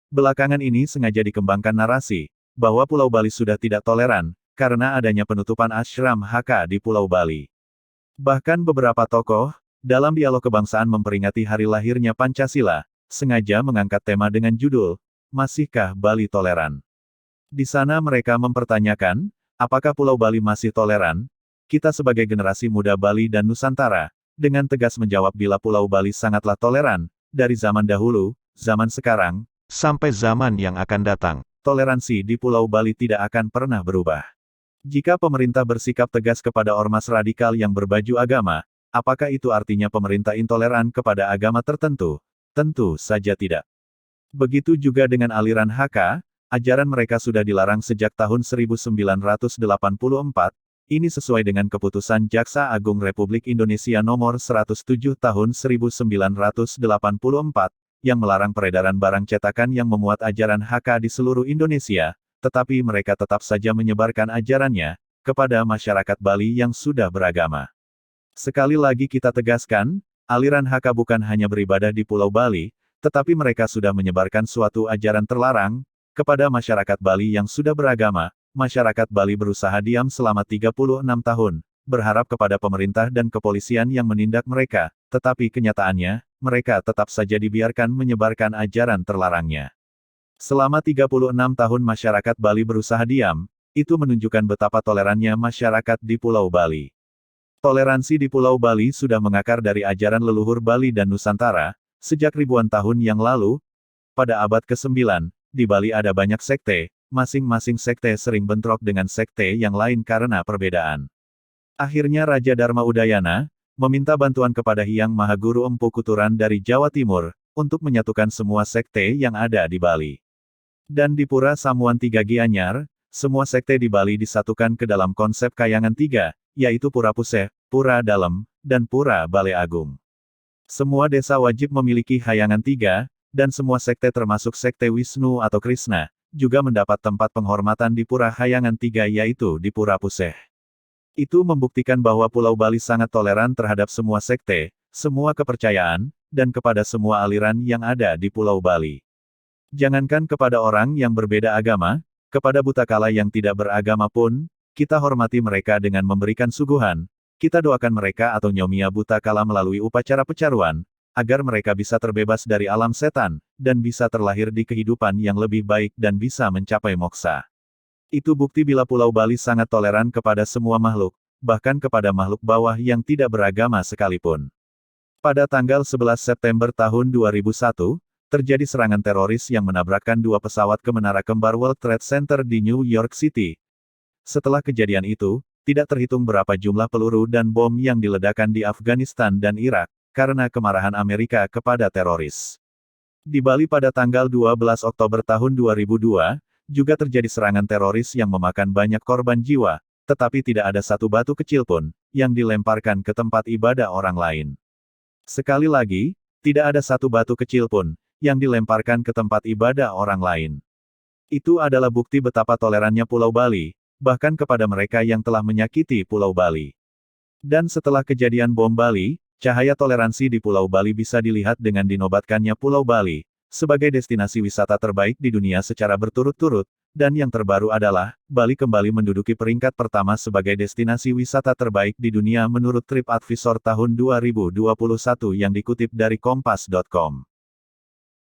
Belakangan ini sengaja dikembangkan narasi, bahwa Pulau Bali sudah tidak toleran, karena adanya penutupan ashram Hakka di Pulau Bali. Bahkan beberapa tokoh, dalam dialog kebangsaan memperingati hari lahirnya Pancasila, sengaja mengangkat tema dengan judul, Masihkah Bali Toleran? Di sana mereka mempertanyakan, apakah Pulau Bali masih toleran? Kita sebagai generasi muda Bali dan Nusantara, dengan tegas menjawab bila Pulau Bali sangatlah toleran, dari zaman dahulu, zaman sekarang, sampai zaman yang akan datang. Toleransi di Pulau Bali tidak akan pernah berubah. Jika pemerintah bersikap tegas kepada ormas radikal yang berbaju agama, apakah itu artinya pemerintah intoleran kepada agama tertentu? Tentu saja tidak. Begitu juga dengan aliran Hakka, ajaran mereka sudah dilarang sejak tahun 1984, ini sesuai dengan keputusan Jaksa Agung Republik Indonesia Nomor 107 Tahun 1984, yang melarang peredaran barang cetakan yang memuat ajaran Hakka di seluruh Indonesia, tetapi mereka tetap saja menyebarkan ajarannya, kepada masyarakat Bali yang sudah beragama. Sekali lagi kita tegaskan, aliran Hakka bukan hanya beribadah di Pulau Bali, tetapi mereka sudah menyebarkan suatu ajaran terlarang, kepada masyarakat Bali yang sudah beragama. Masyarakat Bali berusaha diam selama 36 tahun, berharap kepada pemerintah dan kepolisian yang menindak mereka, tetapi kenyataannya, mereka tetap saja dibiarkan menyebarkan ajaran terlarangnya. Selama 36 tahun masyarakat Bali berusaha diam, itu menunjukkan betapa tolerannya masyarakat di Pulau Bali. Toleransi di Pulau Bali sudah mengakar dari ajaran leluhur Bali dan Nusantara, sejak ribuan tahun yang lalu. Pada abad ke-9, di Bali ada banyak sekte, masing-masing sekte sering bentrok dengan sekte yang lain karena perbedaan. Akhirnya Raja Dharma Udayana, meminta bantuan kepada Hyang Mahaguru Empu Kuturan dari Jawa Timur, untuk menyatukan semua sekte yang ada di Bali. Dan di Pura Samuan Tiga Gianyar, semua sekte di Bali disatukan ke dalam konsep Kayangan Tiga, yaitu Pura Puseh, Pura Dalem, dan Pura Bale Agung. Semua desa wajib memiliki Hayangan Tiga, dan semua sekte termasuk sekte Wisnu atau Krishna, juga mendapat tempat penghormatan di Pura Hayangan Tiga yaitu di Pura Puseh. Itu membuktikan bahwa Pulau Bali sangat toleran terhadap semua sekte, semua kepercayaan, dan kepada semua aliran yang ada di Pulau Bali. Jangankan kepada orang yang berbeda agama, kepada butakala yang tidak beragama pun, kita hormati mereka dengan memberikan suguhan, kita doakan mereka atau nyomia butakala melalui upacara pecaruan, agar mereka bisa terbebas dari alam setan, dan bisa terlahir di kehidupan yang lebih baik dan bisa mencapai moksa. Itu bukti bila Pulau Bali sangat toleran kepada semua makhluk, bahkan kepada makhluk bawah yang tidak beragama sekalipun. Pada tanggal 11 September tahun 2001, terjadi serangan teroris yang menabrakkan dua pesawat ke Menara Kembar World Trade Center di New York City. Setelah kejadian itu, tidak terhitung berapa jumlah peluru dan bom yang diledakkan di Afghanistan dan Irak, karena kemarahan Amerika kepada teroris. Di Bali pada tanggal 12 Oktober tahun 2002, juga terjadi serangan teroris yang memakan banyak korban jiwa, tetapi tidak ada satu batu kecil pun, yang dilemparkan ke tempat ibadah orang lain. Sekali lagi, tidak ada satu batu kecil pun, yang dilemparkan ke tempat ibadah orang lain. Itu adalah bukti betapa tolerannya Pulau Bali, bahkan kepada mereka yang telah menyakiti Pulau Bali. Dan setelah kejadian bom Bali, cahaya toleransi di Pulau Bali bisa dilihat dengan dinobatkannya Pulau Bali, sebagai destinasi wisata terbaik di dunia secara berturut-turut, dan yang terbaru adalah, Bali kembali menduduki peringkat pertama sebagai destinasi wisata terbaik di dunia menurut TripAdvisor tahun 2021 yang dikutip dari Kompas.com.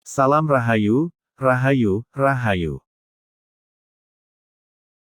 Salam Rahayu, Rahayu, Rahayu.